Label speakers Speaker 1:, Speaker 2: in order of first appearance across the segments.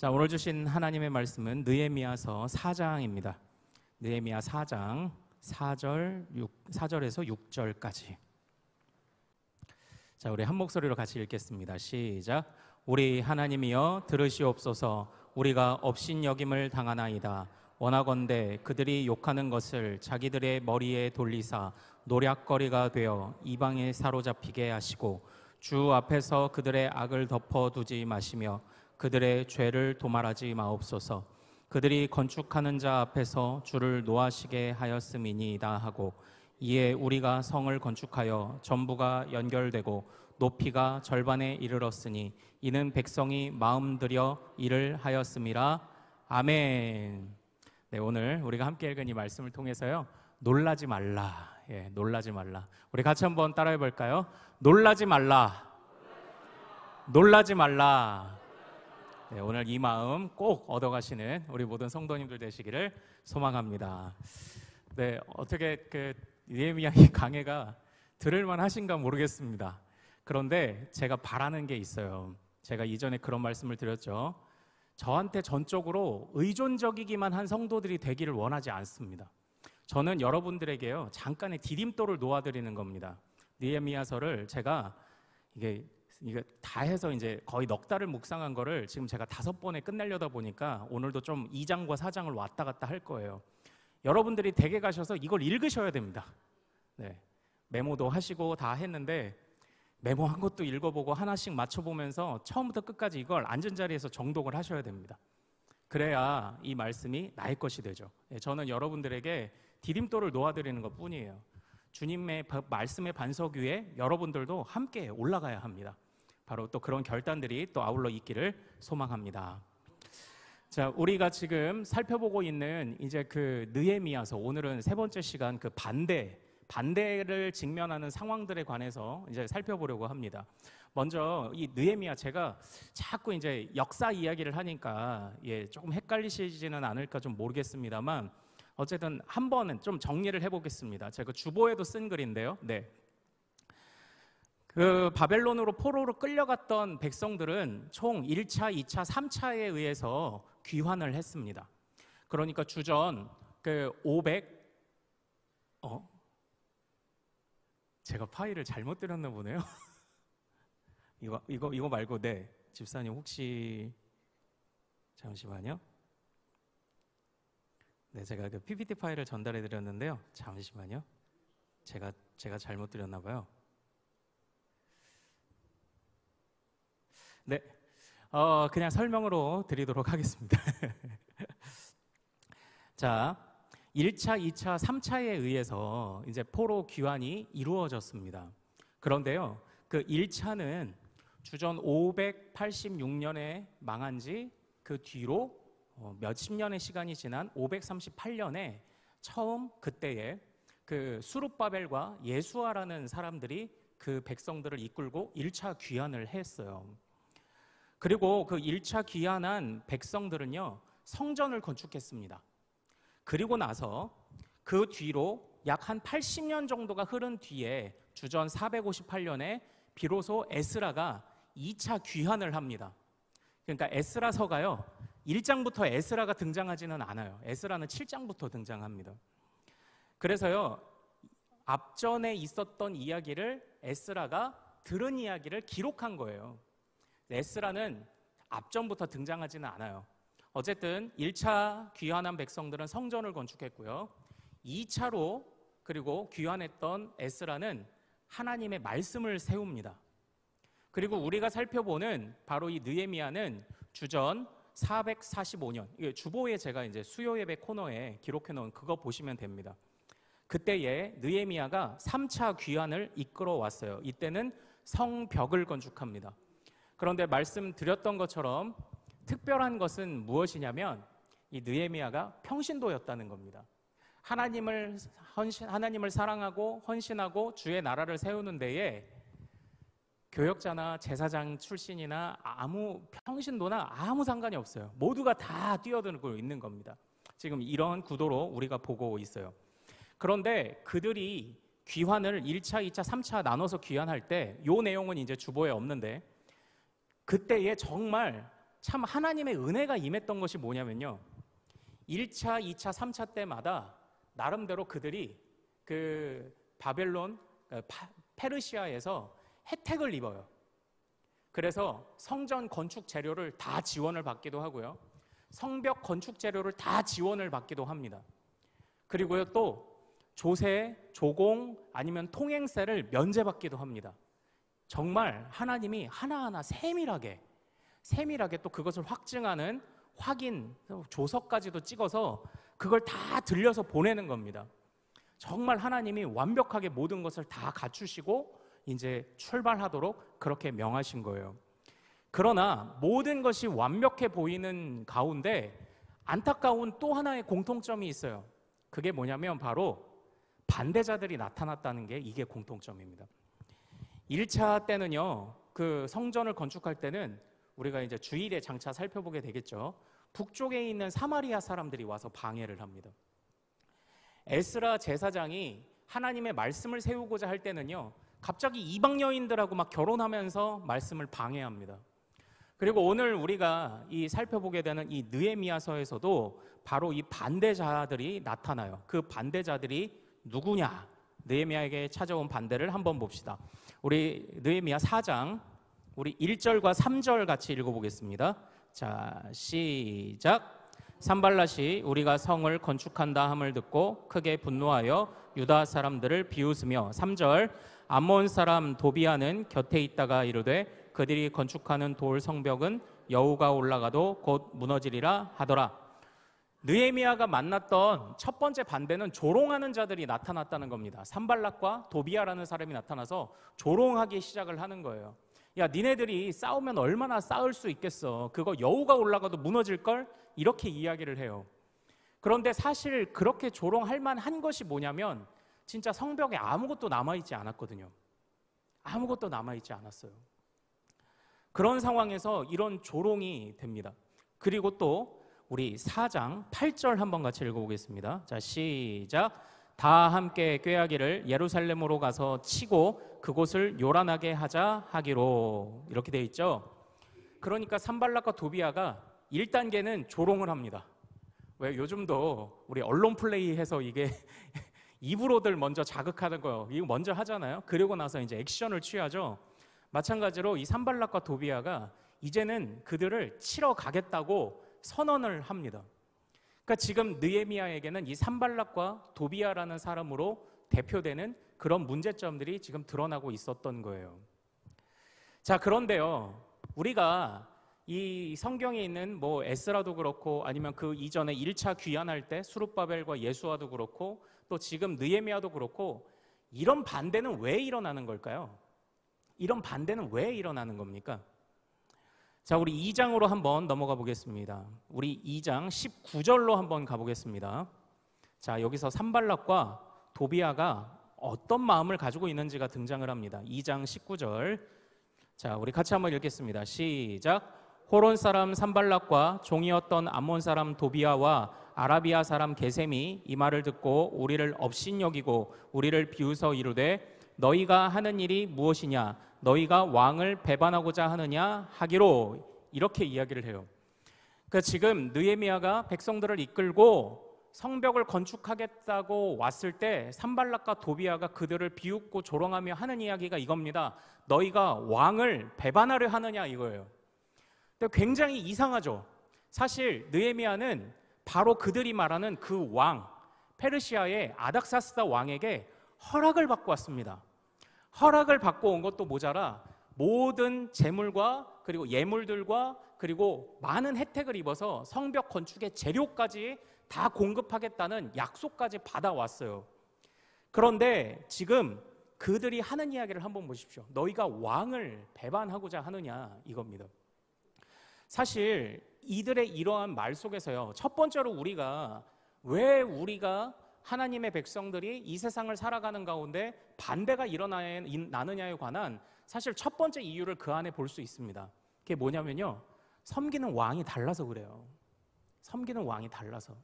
Speaker 1: 자, 오늘 주신 하나님의 말씀은 느헤미야서 4장입니다. 느헤미야 4장 4절에서 6절까지. 자, 우리 한 목소리로 같이 읽겠습니다. 시작. 우리 하나님이여 들으시옵소서. 우리가 업신여김을 당하나이다. 원하건대 그들이 욕하는 것을 자기들의 머리에 돌리사 노략거리가 되어 이방에 사로잡히게 하시고 주 앞에서 그들의 악을 덮어두지 마시며 그들의 죄를 도말하지 마옵소서. 그들이 건축하는 자 앞에서 주를 노하시게 하였음이니이다 하고 이에 우리가 성을 건축하여 전부가 연결되고 높이가 절반에 이르렀으니 이는 백성이 마음 들여 일을 하였음이라. 아멘. 네, 오늘 우리가 함께 읽은 이 말씀을 통해서요, 놀라지 말라. 놀라지 말라. 우리 같이 한번 따라해 볼까요? 놀라지 말라. 놀라지 말라. 네, 오늘 이 마음 꼭 얻어가시는 우리 모든 성도님들 되시기를 소망합니다. 네, 어떻게 느헤미야의 강해가 들을만 하신가 모르겠습니다. 그런데 제가 바라는 게 있어요. 제가 이전에 그런 말씀을 드렸죠. 저한테 전적으로 의존적이기만 한 성도들이 되기를 원하지 않습니다. 저는 여러분들에게요, 잠깐의 디딤돌을 놓아드리는 겁니다. 느헤미야서를 제가 이게 다 해서 이제 거의 넉 달을 묵상한 거를 지금 제가 5번에 끝내려다 보니까 오늘도 좀 2장과 4장을 왔다 갔다 할 거예요. 여러분들이 댁에 가셔서 이걸 읽으셔야 됩니다. 네, 메모도 하시고 다 했는데 메모한 것도 읽어보고 하나씩 맞춰보면서 처음부터 끝까지 이걸 앉은 자리에서 정독을 하셔야 됩니다. 그래야 이 말씀이 나의 것이 되죠. 저는 여러분들에게 디딤돌을 놓아드리는 것 뿐이에요. 주님의 말씀의 반석 위에 여러분들도 함께 올라가야 합니다. 바로 또 그런 결단들이 또 아울러 있기를 소망합니다. 자, 우리가 지금 살펴보고 있는 이제 그 느헤미야서, 오늘은 세 번째 시간 그 반대를 직면하는 상황들에 관해서 이제 살펴보려고 합니다. 먼저 이 느헤미야, 제가 자꾸 이제 역사 이야기를 하니까 조금 헷갈리시지는 않을까 좀 모르겠습니다만 어쨌든 한 번은 좀 정리를 해보겠습니다. 제가 주보에도 쓴 글인데요. 네. 그 바벨론으로 포로로 끌려갔던 백성들은 총 1차, 2차, 3차에 의해서 귀환을 했습니다. 그러니까 주전 그 500 제가 파일을 잘못 드렸나 보네요. 이거 말고, 네, 집사님 혹시 잠시만요. 네, 제가 그 PPT 파일을 전달해 드렸는데요. 잠시만요. 제가 잘못 드렸나 봐요. 네, 그냥 설명으로 드리도록 하겠습니다. 자, 1차, 2차, 3차에 의해서 이제 포로 귀환이 이루어졌습니다. 그런데요, 그 1차는 주전 586년에 망한 지 그 뒤로 몇십 년의 시간이 지난 538년에 처음 그때에 그 수룹바벨과 예수아라는 사람들이 그 백성들을 이끌고 1차 귀환을 했어요. 그리고 그 1차 귀환한 백성들은요, 성전을 건축했습니다. 그리고 나서 그 뒤로 약 한 80년 정도가 흐른 뒤에 주전 458년에 비로소 에스라가 2차 귀환을 합니다. 그러니까 에스라서가요, 1장부터 에스라가 등장하지는 않아요. 에스라는 7장부터 등장합니다. 그래서요, 앞전에 있었던 이야기를 에스라가 들은 이야기를 기록한 거예요. 에스라는 앞전부터 등장하지는 않아요. 어쨌든 1차 귀환한 백성들은 성전을 건축했고요. 2차로 그리고 귀환했던 에스라는 하나님의 말씀을 세웁니다. 그리고 우리가 살펴보는 바로 이 느헤미야는 주전 445년, 주보에 제가 이제 수요 예배 코너에 기록해 놓은 그거 보시면 됩니다. 그때에 느헤미야가 3차 귀환을 이끌어 왔어요. 이때는 성벽을 건축합니다. 그런데 말씀드렸던 것처럼 특별한 것은 무엇이냐면 이 느헤미야가 평신도였다는 겁니다. 하나님을 사랑하고 헌신하고 주의 나라를 세우는 데에 교역자나 제사장 출신이나 아무 평신도나 아무 상관이 없어요. 모두가 다 뛰어들고 있는 겁니다. 지금 이런 구도로 우리가 보고 있어요. 그런데 그들이 귀환을 1차, 2차, 3차 나눠서 귀환할 때 이 내용은 이제 주보에 없는데 그때에 정말 참 하나님의 은혜가 임했던 것이 뭐냐면요, 1차, 2차, 3차 때마다 나름대로 그들이 그 바벨론, 페르시아에서 혜택을 입어요. 그래서 성전 건축 재료를 다 지원을 받기도 하고요, 성벽 건축 재료를 다 지원을 받기도 합니다. 그리고요, 또 조세, 조공 아니면 통행세를 면제받기도 합니다. 정말 하나님이 하나하나 세밀하게 또 그것을 확증하는 확인 조서까지도 찍어서 그걸 다 들려서 보내는 겁니다. 정말 하나님이 완벽하게 모든 것을 다 갖추시고 이제 출발하도록 그렇게 명하신 거예요. 그러나 모든 것이 완벽해 보이는 가운데 안타까운 또 하나의 공통점이 있어요. 그게 뭐냐면 바로 반대자들이 나타났다는 게 이게 공통점입니다. 1차 때는요, 그 성전을 건축할 때는 우리가 이제 주일에 장차 살펴보게 되겠죠. 북쪽에 있는 사마리아 사람들이 와서 방해를 합니다. 에스라 제사장이 하나님의 말씀을 세우고자 할 때는요, 갑자기 이방 여인들하고 막 결혼하면서 말씀을 방해합니다. 그리고 오늘 우리가 이 살펴보게 되는 이 느헤미야서에서도 바로 이 반대자들이 나타나요. 그 반대자들이 누구냐? 느헤미야에게 찾아온 반대를 한번 봅시다. 우리 느헤미야 4장 우리 1절과 3절 같이 읽어보겠습니다. 자, 시작. 산발랏이 우리가 성을 건축한다 함을 듣고 크게 분노하여 유다 사람들을 비웃으며 3절 암몬 사람 도비아는 곁에 있다가 이르되 그들이 건축하는 돌 성벽은 여우가 올라가도 곧 무너지리라 하더라. 느헤미야가 만났던 첫 번째 반대는 조롱하는 자들이 나타났다는 겁니다. 산발락과 도비아라는 사람이 나타나서 조롱하기 시작을 하는 거예요. 야, 니네들이 싸우면 얼마나 싸울 수 있겠어. 그거 여우가 올라가도 무너질걸? 이렇게 이야기를 해요. 그런데 사실 그렇게 조롱할 만한 것이 뭐냐면 진짜 성벽에 아무것도 남아있지 않았거든요. 아무것도 남아있지 않았어요. 그런 상황에서 이런 조롱이 됩니다. 그리고 또 우리 4장 8절 한번 같이 읽어보겠습니다. 자, 시작. 다 함께 꾀하기를 예루살렘으로 가서 치고 그곳을 요란하게 하자 하기로, 이렇게 돼 있죠. 그러니까 산발락과 도비아가 1단계는 조롱을 합니다. 왜 요즘도 우리 언론 플레이해서 이게 입으로들 먼저 자극하는 거 이거 먼저 하잖아요. 그리고 나서 이제 액션을 취하죠. 마찬가지로 이 산발락과 도비아가 이제는 그들을 치러 가겠다고 선언을 합니다. 그러니까 지금 느헤미야에게는 이 산발락과 도비아라는 사람으로 대표되는 그런 문제점들이 지금 드러나고 있었던 거예요. 자, 그런데요, 우리가 이 성경에 있는 뭐 에스라도 그렇고 아니면 그 이전에 1차 귀환할 때 수룹바벨과 예수아도 그렇고 또 지금 느헤미야도 그렇고 이런 반대는 왜 일어나는 걸까요? 이런 반대는 왜 일어나는 겁니까? 자, 우리 2장으로 한번 넘어가 보겠습니다. 우리 2장 19절로 한번 가보겠습니다. 자, 여기서 산발락과 도비아가 어떤 마음을 가지고 있는지가 등장을 합니다. 2장 19절. 자, 우리 같이 한번 읽겠습니다. 시작. 호론 사람 산발락과 종이었던 암몬 사람 도비아와 아라비아 사람 게셈이 이 말을 듣고 우리를 업신여기고 우리를 비웃어 이르되 너희가 하는 일이 무엇이냐? 너희가 왕을 배반하고자 하느냐 하기로, 이렇게 이야기를 해요. 그러니까 지금 느헤미야가 백성들을 이끌고 성벽을 건축하겠다고 왔을 때 산발락과 도비아가 그들을 비웃고 조롱하며 하는 이야기가 이겁니다. 너희가 왕을 배반하려 하느냐, 이거예요. 근데 굉장히 이상하죠. 사실 느헤미야는 바로 그들이 말하는 그 왕, 페르시아의 아닥사스다 왕에게 허락을 받고 왔습니다. 허락을 받고 온 것도 모자라 모든 재물과 그리고 예물들과 그리고 많은 혜택을 입어서 성벽 건축의 재료까지 다 공급하겠다는 약속까지 받아왔어요. 그런데 지금 그들이 하는 이야기를 한번 보십시오. 너희가 왕을 배반하고자 하느냐, 이겁니다. 사실 이들의 이러한 말 속에서요, 첫 번째로 왜 우리가 하나님의 백성들이 이 세상을 살아가는 가운데 반대가 일어나느냐에 관한 사실 첫 번째 이유를 그 안에 볼 수 있습니다. 그게 뭐냐면요, 섬기는 왕이 달라서 그래요. 섬기는 왕이 달라서.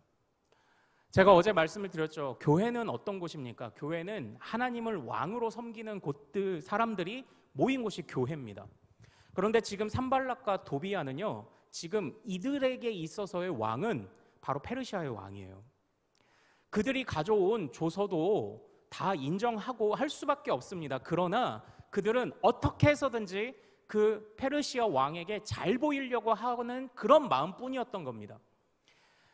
Speaker 1: 제가 어제 말씀을 드렸죠. 교회는 어떤 곳입니까? 교회는 하나님을 왕으로 섬기는 곳들, 사람들이 모인 곳이 교회입니다. 그런데 지금 산발락과 도비아는요, 지금 이들에게 있어서의 왕은 바로 페르시아의 왕이에요. 그들이 가져온 조서도 다 인정하고 할 수밖에 없습니다. 그러나 그들은 어떻게 해서든지 그 페르시아 왕에게 잘 보이려고 하는 그런 마음뿐이었던 겁니다.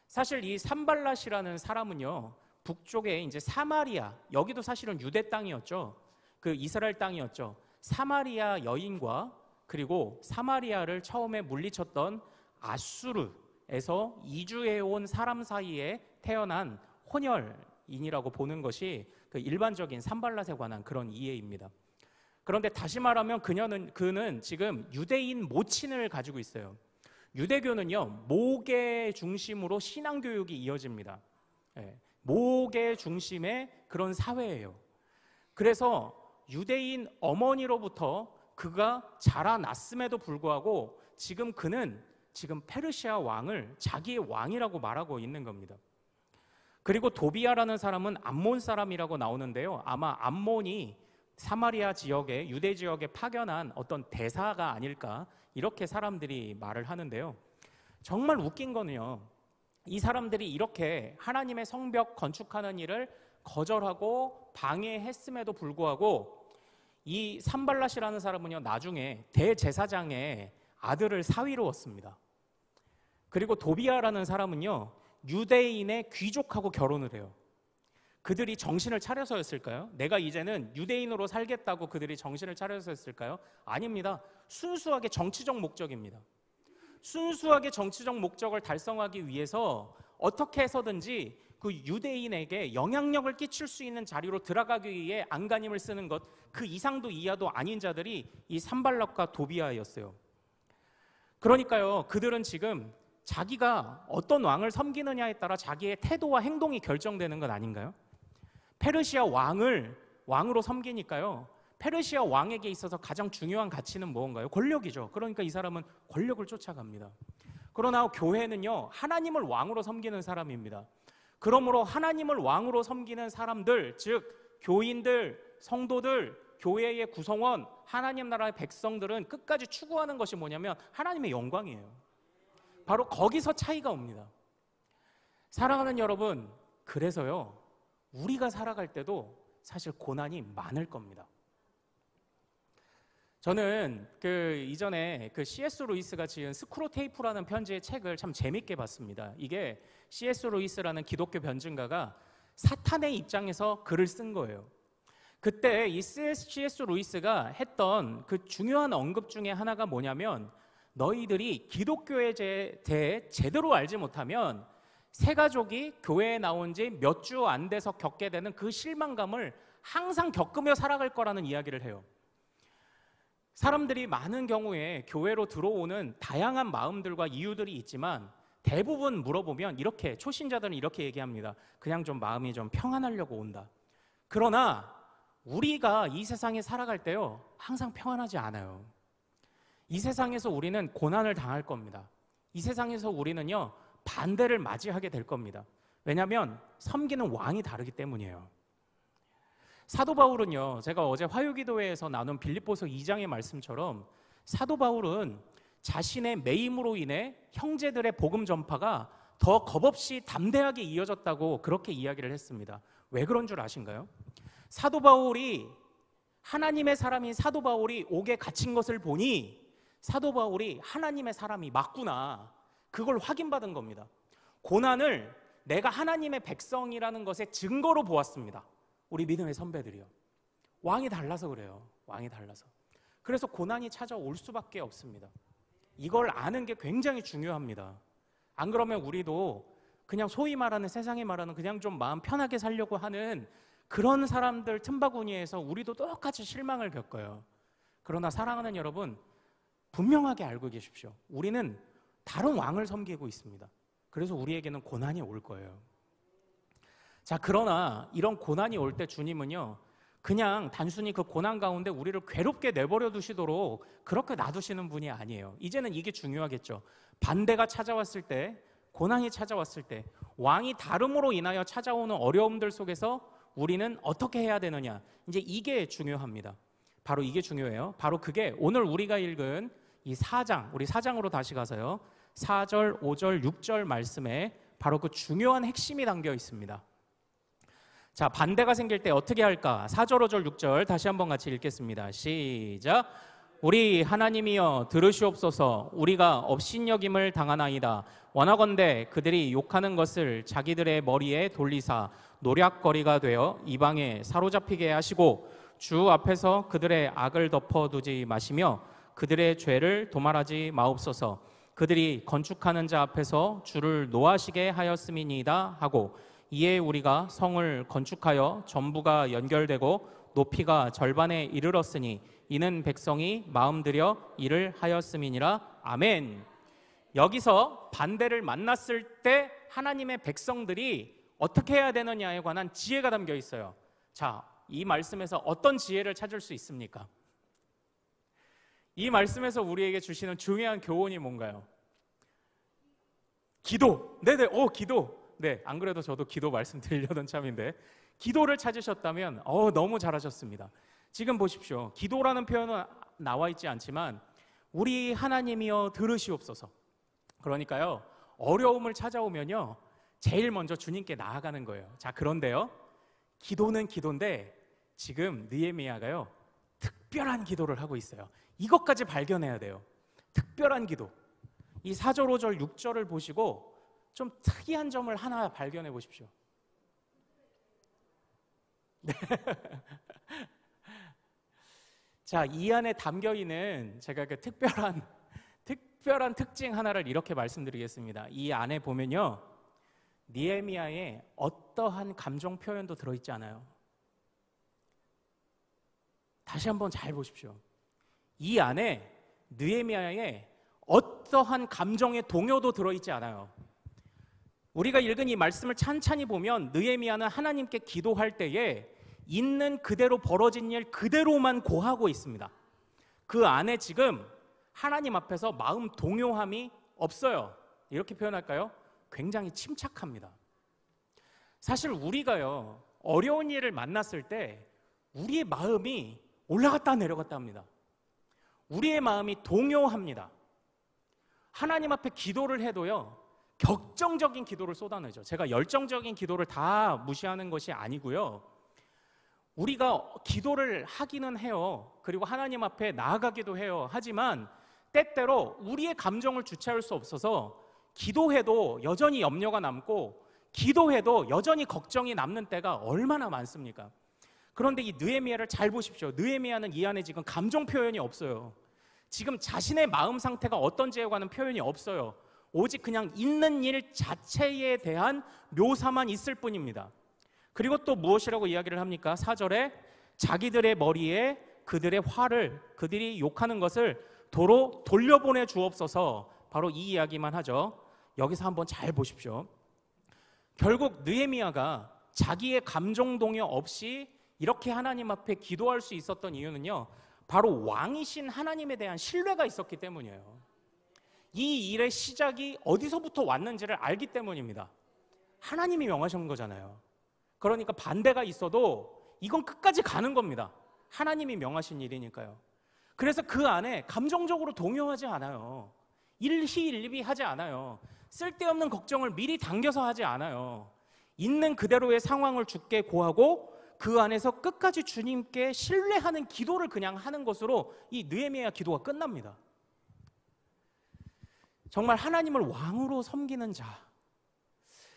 Speaker 1: 사실 이 산발랏이라는 사람은요, 북쪽에 이제 사마리아, 여기도 사실은 유대 땅이었죠. 그 이스라엘 땅이었죠. 사마리아 여인과 그리고 사마리아를 처음에 물리쳤던 아수르에서 이주해온 사람 사이에 태어난 혼혈인이라고 보는 것이 그 일반적인 산발랏에 관한 그런 이해입니다. 그런데 다시 말하면 그는 지금 유대인 모친을 가지고 있어요. 유대교는요, 목의 중심으로 신앙교육이 이어집니다. 목의 중심의 그런 사회예요. 그래서 유대인 어머니로부터 그가 자라났음에도 불구하고 그는 지금 페르시아 왕을 자기의 왕이라고 말하고 있는 겁니다. 그리고 도비아라는 사람은 암몬 사람이라고 나오는데요, 아마 암몬이 사마리아 지역에, 유대 지역에 파견한 어떤 대사가 아닐까, 이렇게 사람들이 말을 하는데요. 정말 웃긴 거는요, 이 사람들이 이렇게 하나님의 성벽 건축하는 일을 거절하고 방해했음에도 불구하고 이 산발랏이라는 사람은요, 나중에 대제사장의 아들을 사위로웠습니다. 그리고 도비아라는 사람은요, 유대인의 귀족하고 결혼을 해요. 그들이 정신을 차려서였을까요? 내가 이제는 유대인으로 살겠다고 그들이 정신을 차려서였을까요? 아닙니다. 순수하게 정치적 목적입니다. 순수하게 정치적 목적을 달성하기 위해서 어떻게 해서든지 그 유대인에게 영향력을 끼칠 수 있는 자리로 들어가기 위해 안간힘을 쓰는 것, 그 이상도 이하도 아닌 자들이 이 산발랏과 도비아였어요. 그러니까요, 그들은 지금 자기가 어떤 왕을 섬기느냐에 따라 자기의 태도와 행동이 결정되는 것 아닌가요? 페르시아 왕을 왕으로 섬기니까요, 페르시아 왕에게 있어서 가장 중요한 가치는 무언가요? 권력이죠. 그러니까 이 사람은 권력을 쫓아갑니다. 그러나 교회는요, 하나님을 왕으로 섬기는 사람입니다. 그러므로 하나님을 왕으로 섬기는 사람들, 즉 교인들, 성도들, 교회의 구성원, 하나님 나라의 백성들은 끝까지 추구하는 것이 뭐냐면 하나님의 영광이에요. 바로 거기서 차이가 옵니다. 사랑하는 여러분, 그래서요, 우리가 살아갈 때도 사실 고난이 많을 겁니다. 저는 이전에 C.S. 루이스가 지은 스크로테이프라는 편지의 책을 참 재밌게 봤습니다. 이게 C.S. 루이스라는 기독교 변증가가 사탄의 입장에서 글을 쓴 거예요. 그때 이 C.S. 루이스가 했던 그 중요한 언급 중에 하나가 뭐냐면, 너희들이 기독교에 대해 제대로 알지 못하면 새 가족이 교회에 나온 지 몇 주 안 돼서 겪게 되는 그 실망감을 항상 겪으며 살아갈 거라는 이야기를 해요. 사람들이 많은 경우에 교회로 들어오는 다양한 마음들과 이유들이 있지만 대부분 물어보면 이렇게, 초신자들은 이렇게 얘기합니다. 그냥 좀 마음이 좀 평안하려고 온다. 그러나 우리가 이 세상에 살아갈 때요, 항상 평안하지 않아요. 이 세상에서 우리는 고난을 당할 겁니다. 이 세상에서 우리는요, 반대를 맞이하게 될 겁니다. 왜냐하면 섬기는 왕이 다르기 때문이에요. 사도 바울은요, 제가 어제 화요기도회에서 나눈 빌립보서 2장의 말씀처럼 사도 바울은 자신의 매임으로 인해 형제들의 복음 전파가 더 겁없이 담대하게 이어졌다고 그렇게 이야기를 했습니다. 왜 그런 줄 아신가요? 사도 바울이, 하나님의 사람인 사도 바울이 옥에 갇힌 것을 보니 사도 바울이 하나님의 사람이 맞구나, 그걸 확인받은 겁니다. 고난을 내가 하나님의 백성이라는 것의 증거로 보았습니다. 우리 믿음의 선배들이요. 왕이 달라서 그래요. 왕이 달라서. 그래서 고난이 찾아올 수밖에 없습니다. 이걸 아는 게 굉장히 중요합니다. 안 그러면 우리도 그냥 소위 말하는, 세상에 말하는 그냥 좀 마음 편하게 살려고 하는 그런 사람들 틈바구니에서 우리도 똑같이 실망을 겪어요. 그러나 사랑하는 여러분, 분명하게 알고 계십시오. 우리는 다른 왕을 섬기고 있습니다. 그래서 우리에게는 고난이 올 거예요. 자, 그러나 이런 고난이 올 때 주님은요, 그냥 단순히 그 고난 가운데 우리를 괴롭게 내버려 두시도록 그렇게 놔두시는 분이 아니에요. 이제는 이게 중요하겠죠. 반대가 찾아왔을 때, 고난이 찾아왔을 때, 왕이 다름으로 인하여 찾아오는 어려움들 속에서 우리는 어떻게 해야 되느냐, 이제 이게 중요합니다. 바로 이게 중요해요. 바로 그게 오늘 우리가 읽은 이 4장, 우리 4장으로 다시 가서요, 4절, 5절, 6절 말씀에 바로 그 중요한 핵심이 담겨 있습니다. 자, 반대가 생길 때 어떻게 할까? 4절, 5절, 6절 다시 한번 같이 읽겠습니다. 시작. 우리 하나님이여 들으시옵소서. 우리가 업신여김을 당하나이다. 원하건대 그들이 욕하는 것을 자기들의 머리에 돌리사 노략거리가 되어 이방에 사로잡히게 하시고 주 앞에서 그들의 악을 덮어두지 마시며 그들의 죄를 도말하지 마옵소서. 그들이 건축하는 자 앞에서 주를 노하시게 하였음이니이다 하고 이에 우리가 성을 건축하여 전부가 연결되고 높이가 절반에 이르렀으니 이는 백성이 마음 들여 일을 하였음이니라. 아멘. 여기서 반대를 만났을 때 하나님의 백성들이 어떻게 해야 되느냐에 관한 지혜가 담겨 있어요. 자, 이 말씀에서 어떤 지혜를 찾을 수 있습니까? 이 말씀에서 우리에게 주시는 중요한 교훈이 뭔가요? 기도. 네네, 기도. 네, 안 그래도 저도 기도 말씀드리려던 참인데 기도를 찾으셨다면 너무 잘하셨습니다. 지금 보십시오. 기도라는 표현은 나와 있지 않지만 우리 하나님이여 들으시옵소서. 그러니까요, 어려움을 찾아오면요 제일 먼저 주님께 나아가는 거예요. 자, 그런데요, 기도는 기도인데 지금 느헤미야가요 특별한 기도를 하고 있어요. 이것까지 발견해야 돼요. 특별한 기도. 이 4절, 5절, 6절을 보시고 좀 특이한 점을 하나 발견해 보십시오. 네. 자, 이 안에 담겨 있는 제가 그 특별한 특징 하나를 이렇게 말씀드리겠습니다. 이 안에 보면요, 느헤미야의 어떠한 감정 표현도 들어있지 않아요. 다시 한번 잘 보십시오. 이 안에 느헤미야의 어떠한 감정의 동요도 들어있지 않아요. 우리가 읽은 이 말씀을 찬찬히 보면 느헤미야는 하나님께 기도할 때에 있는 그대로 벌어진 일 그대로만 고하고 있습니다. 그 안에 지금 하나님 앞에서 마음 동요함이 없어요. 이렇게 표현할까요? 굉장히 침착합니다. 사실 우리가요 어려운 일을 만났을 때 우리의 마음이 올라갔다 내려갔다 합니다. 우리의 마음이 동요합니다. 하나님 앞에 기도를 해도요 격정적인 기도를 쏟아내죠. 제가 열정적인 기도를 다 무시하는 것이 아니고요, 우리가 기도를 하기는 해요. 그리고 하나님 앞에 나아가기도 해요. 하지만 때때로 우리의 감정을 주체할 수 없어서 기도해도 여전히 염려가 남고 기도해도 여전히 걱정이 남는 때가 얼마나 많습니까? 그런데 이 느헤미야를 잘 보십시오. 느헤미야는 이 안에 지금 감정 표현이 없어요. 지금 자신의 마음 상태가 어떤지에 관한 표현이 없어요. 오직 그냥 있는 일 자체에 대한 묘사만 있을 뿐입니다. 그리고 또 무엇이라고 이야기를 합니까? 4절에 자기들의 머리에 그들의 화를, 그들이 욕하는 것을 도로 돌려보내 주옵소서. 바로 이 이야기만 하죠. 여기서 한번 잘 보십시오. 결국 느헤미야가 자기의 감정 동요 없이 이렇게 하나님 앞에 기도할 수 있었던 이유는요, 바로 왕이신 하나님에 대한 신뢰가 있었기 때문이에요. 이 일의 시작이 어디서부터 왔는지를 알기 때문입니다. 하나님이 명하신 거잖아요. 그러니까 반대가 있어도 이건 끝까지 가는 겁니다. 하나님이 명하신 일이니까요. 그래서 그 안에 감정적으로 동요하지 않아요. 일희일비하지 않아요. 쓸데없는 걱정을 미리 당겨서 하지 않아요. 있는 그대로의 상황을 주께 고하고 그 안에서 끝까지 주님께 신뢰하는 기도를 그냥 하는 것으로 이 느헤미야 기도가 끝납니다. 정말 하나님을 왕으로 섬기는 자,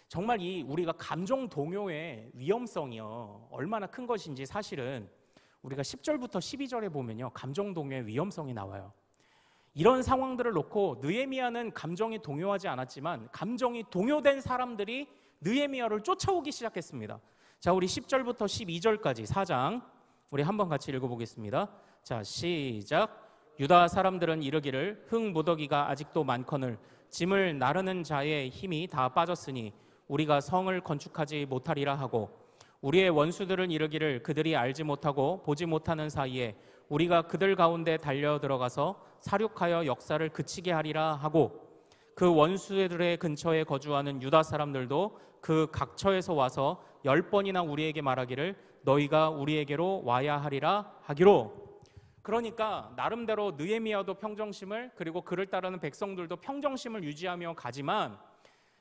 Speaker 1: 정말 이 우리가 감정 동요의 위험성이요 얼마나 큰 것인지 사실은 우리가 10절부터 12절에 보면요 감정 동요의 위험성이 나와요. 이런 상황들을 놓고 느헤미야는 감정이 동요하지 않았지만 감정이 동요된 사람들이 느헤미야를 쫓아오기 시작했습니다. 자, 우리 10절부터 12절까지 4장 우리 한번 같이 읽어보겠습니다. 자, 시작. 유다 사람들은 이르기를 흙무더기가 아직도 많거늘 짐을 나르는 자의 힘이 다 빠졌으니 우리가 성을 건축하지 못하리라 하고, 우리의 원수들은 이르기를 그들이 알지 못하고 보지 못하는 사이에 우리가 그들 가운데 달려 들어가서 사륙하여 역사를 그치게 하리라 하고, 그 원수들의 근처에 거주하는 유다 사람들도 그 각처에서 와서 10번이나 우리에게 말하기를 너희가 우리에게로 와야 하리라 하기로. 그러니까 나름대로 느헤미야도 평정심을, 그리고 그를 따르는 백성들도 평정심을 유지하며 가지만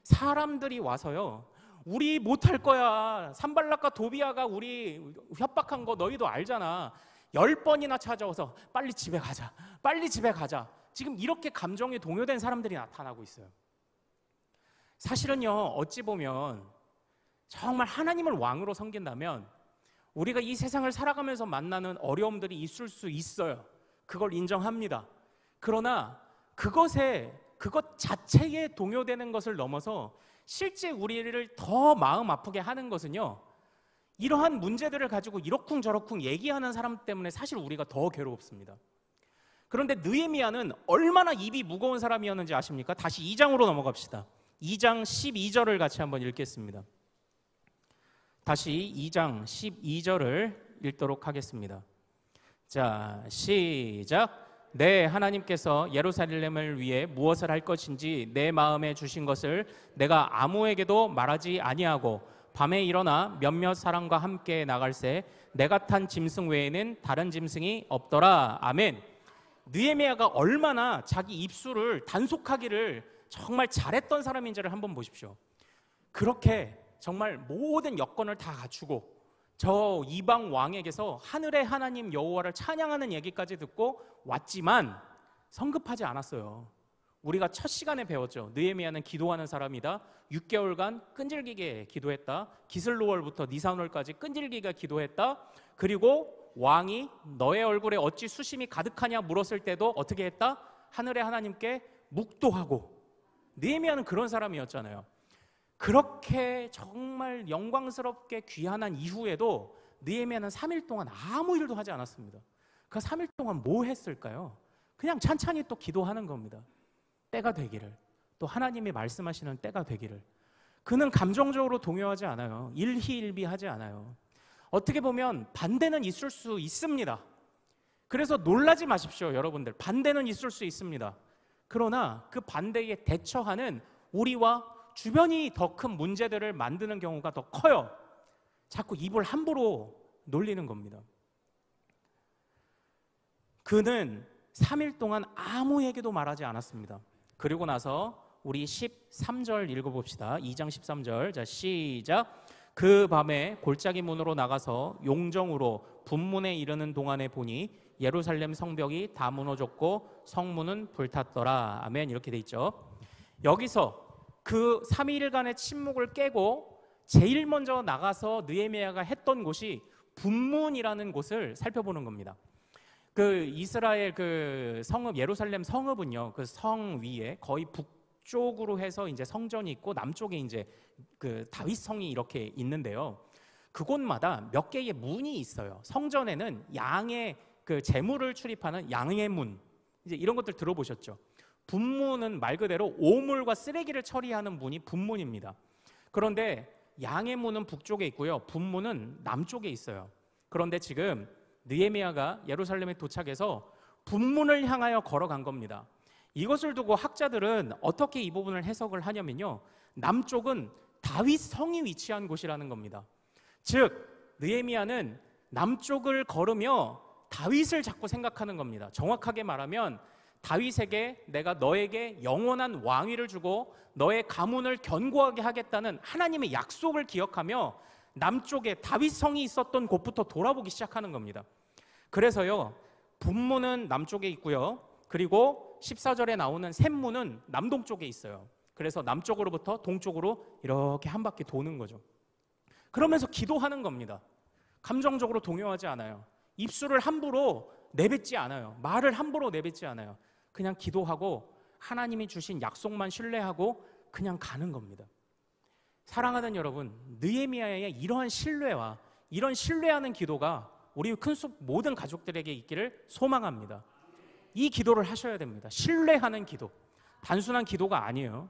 Speaker 1: 사람들이 와서요, 우리 못할 거야, 산발락과 도비아가 우리 협박한 거 너희도 알잖아, 10번이나 찾아와서 빨리 집에 가자, 빨리 집에 가자. 지금 이렇게 감정이 동요된 사람들이 나타나고 있어요. 사실은요, 어찌 보면 정말 하나님을 왕으로 섬긴다면 우리가 이 세상을 살아가면서 만나는 어려움들이 있을 수 있어요. 그걸 인정합니다. 그러나 그것 자체에 동요되는 것을 넘어서 실제 우리를 더 마음 아프게 하는 것은요, 이러한 문제들을 가지고 이러쿵저러쿵 얘기하는 사람 때문에 사실 우리가 더 괴롭습니다. 그런데 느헤미야는 얼마나 입이 무거운 사람이었는지 아십니까? 다시 2장으로 넘어갑시다. 2장 12절을 같이 한번 읽겠습니다. 다시 2장 12절을 읽도록 하겠습니다. 자, 시작. 내 하나님께서 예루살렘을 위해 무엇을 할 것인지 내 마음에 주신 것을 내가 아무에게도 말하지 아니하고 밤에 일어나 몇몇 사람과 함께 나갈새 내가 탄 짐승 외에는 다른 짐승이 없더라. 아멘. 느헤미야가 얼마나 자기 입술을 단속하기를 정말 잘했던 사람인지를 한번 보십시오. 그렇게 정말 모든 여건을 다 갖추고 저 이방 왕에게서 하늘의 하나님 여호와를 찬양하는 얘기까지 듣고 왔지만 성급하지 않았어요. 우리가 첫 시간에 배웠죠. 느헤미야는 기도하는 사람이다. 6개월간 끈질기게 기도했다. 기슬로월부터 니산월까지 끈질기게 기도했다. 그리고 왕이 너의 얼굴에 어찌 수심이 가득하냐 물었을 때도 어떻게 했다? 하늘의 하나님께 묵도하고. 느헤미야는 그런 사람이었잖아요. 그렇게 정말 영광스럽게 귀환한 이후에도 느헤미야는 3일 동안 아무 일도 하지 않았습니다. 그 3일 동안 뭐 했을까요? 그냥 찬찬히 또 기도하는 겁니다. 때가 되기를, 또 하나님이 말씀하시는 때가 되기를. 그는 감정적으로 동요하지 않아요. 일희일비하지 않아요. 어떻게 보면 반대는 있을 수 있습니다. 그래서 놀라지 마십시오, 여러분들. 반대는 있을 수 있습니다. 그러나 그 반대에 대처하는 우리와 주변이 더 큰 문제들을 만드는 경우가 더 커요. 자꾸 입을 함부로 놀리는 겁니다. 그는 3일 동안 아무에게도 말하지 않았습니다. 그리고 나서 우리 13절 읽어봅시다. 2장 13절. 자, 시작. 그 밤에 골짜기 문으로 나가서 용정으로 분문에 이르는 동안에 보니 예루살렘 성벽이 다 무너졌고 성문은 불탔더라. 아멘. 이렇게 돼 있죠. 여기서 그 3일간의 침묵을 깨고 제일 먼저 나가서 느헤미야가 했던 곳이 분문이라는 곳을 살펴보는 겁니다. 그 이스라엘 그 성읍, 예루살렘 성읍은요, 그 성 위에 거의 북쪽으로 해서 이제 성전이 있고 남쪽에 이제 그 다윗 성이 이렇게 있는데요. 그곳마다 몇 개의 문이 있어요. 성전에는 양의 그 제물을 출입하는 양의 문, 이제 이런 것들 들어보셨죠? 분문은 말 그대로 오물과 쓰레기를 처리하는 문이 분문입니다. 그런데 양의 문은 북쪽에 있고요, 분문은 남쪽에 있어요. 그런데 지금 느헤미야가 예루살렘에 도착해서 분문을 향하여 걸어간 겁니다. 이것을 두고 학자들은 어떻게 이 부분을 해석을 하냐면요, 남쪽은 다윗 성이 위치한 곳이라는 겁니다. 즉 느헤미야는 남쪽을 걸으며 다윗을 자꾸 생각하는 겁니다. 정확하게 말하면 다윗에게 내가 너에게 영원한 왕위를 주고 너의 가문을 견고하게 하겠다는 하나님의 약속을 기억하며 남쪽에 다윗 성이 있었던 곳부터 돌아보기 시작하는 겁니다. 그래서요, 분문은 남쪽에 있고요, 그리고 14절에 나오는 샘문은 남동쪽에 있어요. 그래서 남쪽으로부터 동쪽으로 이렇게 한 바퀴 도는 거죠. 그러면서 기도하는 겁니다. 감정적으로 동요하지 않아요. 입술을 함부로 내뱉지 않아요. 말을 함부로 내뱉지 않아요. 그냥 기도하고 하나님이 주신 약속만 신뢰하고 그냥 가는 겁니다. 사랑하는 여러분, 느헤미야의 이러한 신뢰와 이런 신뢰하는 기도가 우리 큰숲 모든 가족들에게 있기를 소망합니다. 이 기도를 하셔야 됩니다. 신뢰하는 기도. 단순한 기도가 아니에요.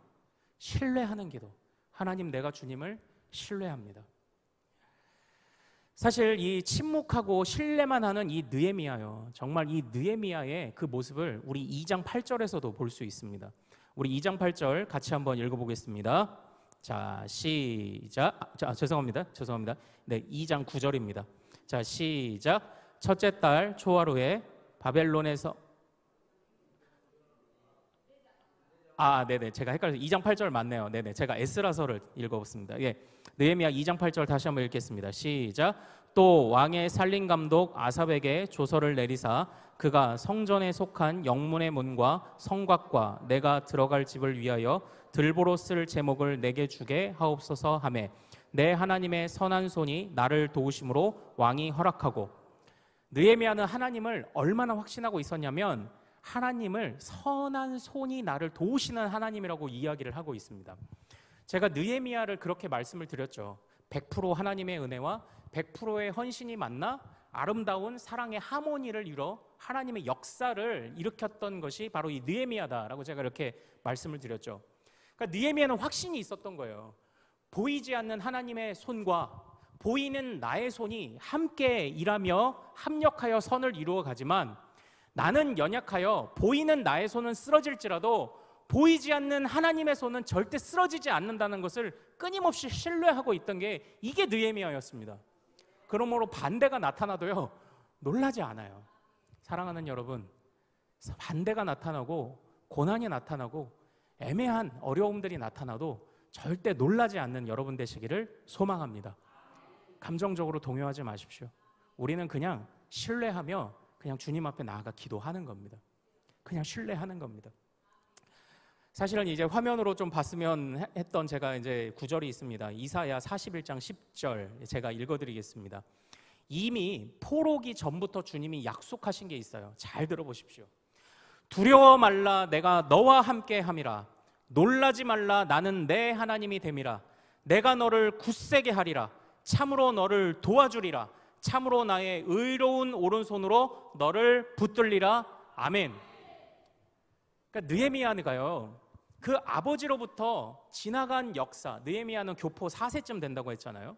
Speaker 1: 신뢰하는 기도. 하나님, 내가 주님을 신뢰합니다. 사실 이 침묵하고 신뢰만 하는 이 느헤미야요, 정말 이 느헤미야의 그 모습을 우리 2장 8절에서도 볼 수 있습니다. 우리 2장 8절 같이 한번 읽어보겠습니다. 자, 시작. 죄송합니다. 네, 2장 9절입니다. 자, 시작. 첫째 달 초하루에 바벨론에서 네네. 제가 헷갈려서 2장 8절 맞네요. 네네. 제가 에스라서를 읽어봤습니다. 예. 느헤미야 2장 8절 다시 한번 읽겠습니다. 시작. 또 왕의 살림 감독 아삽에게 조서를 내리사 그가 성전에 속한 영문의 문과 성곽과 내가 들어갈 집을 위하여 들보로 쓸 제목을 내게 주게 하옵소서 하매 내 하나님의 선한 손이 나를 도우심으로 왕이 허락하고. 느헤미야는 하나님을 얼마나 확신하고 있었냐면 하나님을 선한 손이 나를 도우시는 하나님이라고 이야기를 하고 있습니다. 제가 느헤미야를 그렇게 말씀을 드렸죠. 100% 하나님의 은혜와 100%의 헌신이 만나 아름다운 사랑의 하모니를 이뤄 하나님의 역사를 일으켰던 것이 바로 이 느헤미야다라고 제가 이렇게 말씀을 드렸죠. 그러니까 느헤미야는 확신이 있었던 거예요. 보이지 않는 하나님의 손과 보이는 나의 손이 함께 일하며 합력하여 선을 이루어 가지만 나는 연약하여 보이는 나의 손은 쓰러질지라도 보이지 않는 하나님의 손은 절대 쓰러지지 않는다는 것을 끊임없이 신뢰하고 있던 게 이게 느헤미야였습니다. 그러므로 반대가 나타나도요 놀라지 않아요. 사랑하는 여러분, 반대가 나타나고 고난이 나타나고 애매한 어려움들이 나타나도 절대 놀라지 않는 여러분 되시기를 소망합니다. 감정적으로 동요하지 마십시오. 우리는 그냥 신뢰하며 그냥 주님 앞에 나아가 기도하는 겁니다. 그냥 신뢰하는 겁니다. 사실은 이제 화면으로 좀 봤으면 했던 제가 이제 구절이 있습니다. 이사야 41장 10절 제가 읽어드리겠습니다. 이미 포로기 전부터 주님이 약속하신 게 있어요. 잘 들어보십시오. 두려워 말라 내가 너와 함께 함이라. 놀라지 말라 나는 내 하나님이 됨이라. 내가 너를 굳세게 하리라. 참으로 너를 도와주리라. 참으로 나의 의로운 오른손으로 너를 붙들리라. 아멘. 그러니까 느헤미야가요 그 아버지로부터 지나간 역사, 느헤미야는 교포 4세쯤 된다고 했잖아요.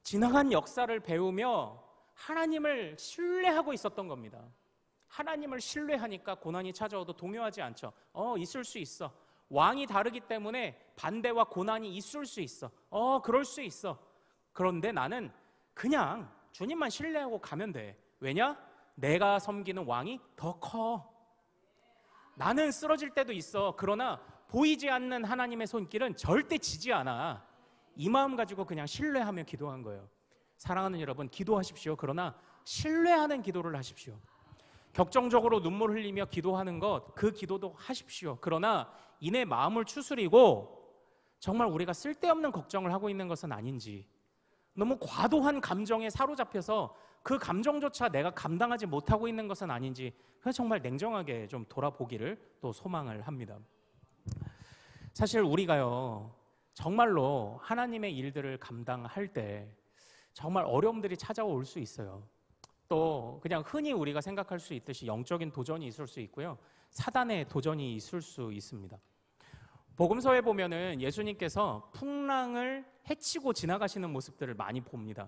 Speaker 1: 지나간 역사를 배우며 하나님을 신뢰하고 있었던 겁니다. 하나님을 신뢰하니까 고난이 찾아와도 동요하지 않죠. 있을 수 있어. 왕이 다르기 때문에 반대와 고난이 있을 수 있어. 그럴 수 있어. 그런데 나는 그냥 주님만 신뢰하고 가면 돼. 왜냐? 내가 섬기는 왕이 더 커. 나는 쓰러질 때도 있어. 그러나 보이지 않는 하나님의 손길은 절대 지지 않아. 이 마음 가지고 그냥 신뢰하며 기도한 거예요. 사랑하는 여러분, 기도하십시오. 그러나 신뢰하는 기도를 하십시오. 격정적으로 눈물 흘리며 기도하는 것, 그 기도도 하십시오. 그러나 이내 마음을 추스리고 정말 우리가 쓸데없는 걱정을 하고 있는 것은 아닌지, 너무 과도한 감정에 사로잡혀서 그 감정조차 내가 감당하지 못하고 있는 것은 아닌지 정말 냉정하게 좀 돌아보기를 또 소망을 합니다. 사실 우리가요 정말로 하나님의 일들을 감당할 때 정말 어려움들이 찾아올 수 있어요. 또 그냥 흔히 우리가 생각할 수 있듯이 영적인 도전이 있을 수 있고요, 사단의 도전이 있을 수 있습니다. 복음서에 보면은 예수님께서 풍랑을 헤치고 지나가시는 모습들을 많이 봅니다.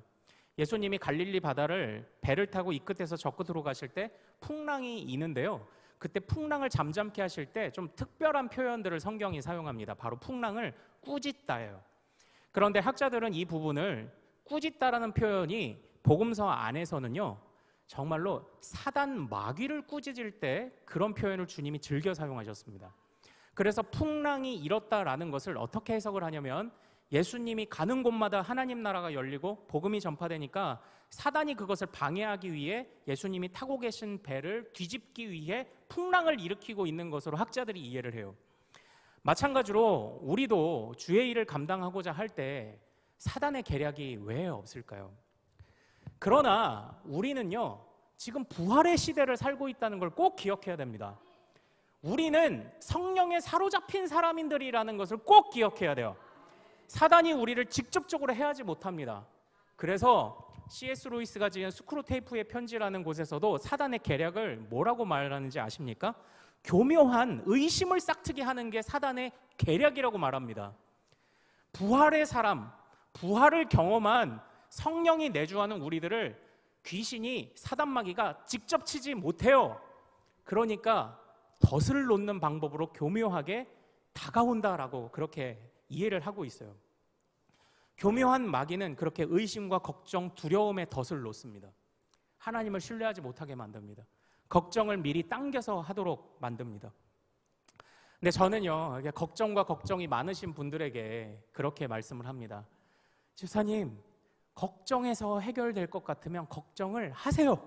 Speaker 1: 예수님이 갈릴리 바다를 배를 타고 이 끝에서 저 끝으로 가실 때 풍랑이 있는데요, 그때 풍랑을 잠잠케 하실 때 좀 특별한 표현들을 성경이 사용합니다. 바로 풍랑을 꾸짖다예요. 그런데 학자들은 이 부분을 꾸짖다라는 표현이 복음서 안에서는요 정말로 사단 마귀를 꾸짖을 때 그런 표현을 주님이 즐겨 사용하셨습니다. 그래서 풍랑이 일었다라는 것을 어떻게 해석을 하냐면, 예수님이 가는 곳마다 하나님 나라가 열리고 복음이 전파되니까 사단이 그것을 방해하기 위해 예수님이 타고 계신 배를 뒤집기 위해 풍랑을 일으키고 있는 것으로 학자들이 이해를 해요. 마찬가지로 우리도 주의 일을 감당하고자 할 때 사단의 계략이 왜 없을까요? 그러나 우리는요 지금 부활의 시대를 살고 있다는 걸 꼭 기억해야 됩니다. 우리는 성령에 사로잡힌 사람들이라는 것을 꼭 기억해야 돼요. 사단이 우리를 직접적으로 해하지 못합니다. 그래서 C.S. 루이스가 지은 스크루테이프의 편지라는 곳에서도 사단의 계략을 뭐라고 말하는지 아십니까? 교묘한 의심을 싹트게 하는 게 사단의 계략이라고 말합니다. 부활의 사람, 부활을 경험한 성령이 내주하는 우리들을 귀신이, 사단 마귀가 직접 치지 못해요. 그러니까 덫을 놓는 방법으로 교묘하게 다가온다라고 그렇게 이해를 하고 있어요. 교묘한 마귀는 그렇게 의심과 걱정, 두려움의 덫을 놓습니다. 하나님을 신뢰하지 못하게 만듭니다. 걱정을 미리 당겨서 하도록 만듭니다. 근데 저는요, 이게 걱정과 걱정이 많으신 분들에게 그렇게 말씀을 합니다. 집사님, 걱정해서 해결될 것 같으면 걱정을 하세요.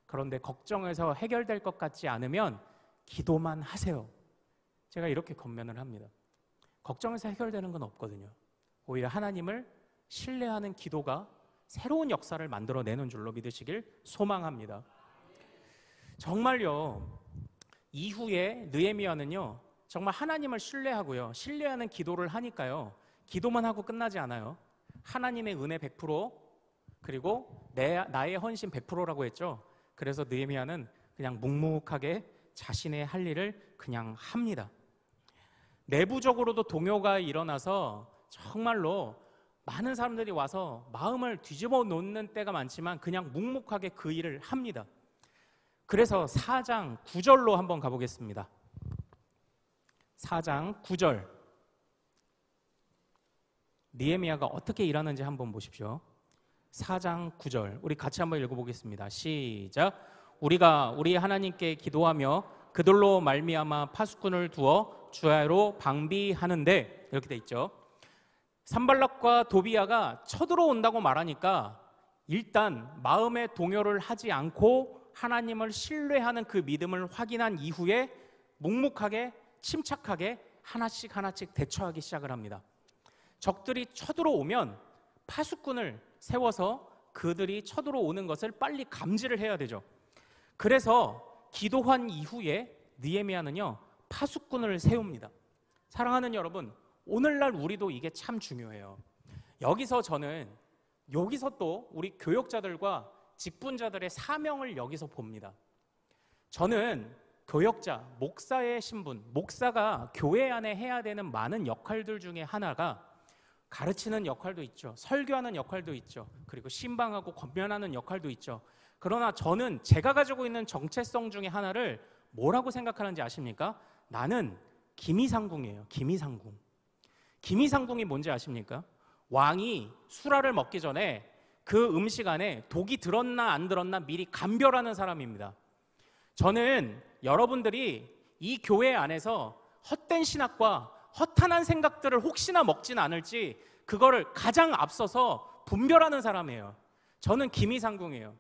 Speaker 1: 그런데 걱정해서 해결될 것 같지 않으면 기도만 하세요. 제가 이렇게 권면을 합니다. 걱정해서 해결되는 건 없거든요. 오히려 하나님을 신뢰하는 기도가 새로운 역사를 만들어내는 줄로 믿으시길 소망합니다. 정말요, 이후에 느헤미야는요, 정말 하나님을 신뢰하고요, 신뢰하는 기도를 하니까요, 기도만 하고 끝나지 않아요. 하나님의 은혜 100%, 그리고 나의 헌신 100%라고 했죠. 그래서 느헤미야는 그냥 묵묵하게 자신의 할 일을 그냥 합니다. 내부적으로도 동요가 일어나서 정말로 많은 사람들이 와서 마음을 뒤집어 놓는 때가 많지만 그냥 묵묵하게 그 일을 합니다. 그래서 4장 9절로 한번 가보겠습니다. 4장 9절, 느헤미야가 어떻게 일하는지 한번 보십시오. 4장 9절, 우리 같이 한번 읽어보겠습니다. 시작. 우리가 우리 하나님께 기도하며 그들로 말미암아 파수꾼을 두어 주야로 방비하는데, 이렇게 돼 있죠. 산발락과 도비야가 쳐들어온다고 말하니까 일단 마음의 동요를 하지 않고 하나님을 신뢰하는 그 믿음을 확인한 이후에 묵묵하게 침착하게 하나씩 대처하기 시작을 합니다. 적들이 쳐들어오면 파수꾼을 세워서 그들이 쳐들어오는 것을 빨리 감지를 해야 되죠. 그래서 기도한 이후에 느헤미야는요, 파수꾼을 세웁니다. 사랑하는 여러분, 오늘날 우리도 이게 참 중요해요. 여기서 또 우리 교역자들과 직분자들의 사명을 여기서 봅니다. 저는 교역자, 목사의 신분, 목사가 교회 안에 해야 되는 많은 역할들 중에 하나가 가르치는 역할도 있죠. 설교하는 역할도 있죠. 그리고 신방하고 권면하는 역할도 있죠. 그러나 저는 제가 가지고 있는 정체성 중에 하나를 뭐라고 생각하는지 아십니까? 나는 기미상궁이에요. 기미상궁. 기미상궁이 뭔지 아십니까? 왕이 수라를 먹기 전에 그 음식 안에 독이 들었나 안 들었나 미리 감별하는 사람입니다. 저는 여러분들이 이 교회 안에서 헛된 신학과 허탄한 생각들을 혹시나 먹진 않을지 그거를 가장 앞서서 분별하는 사람이에요. 저는 기미상궁이에요.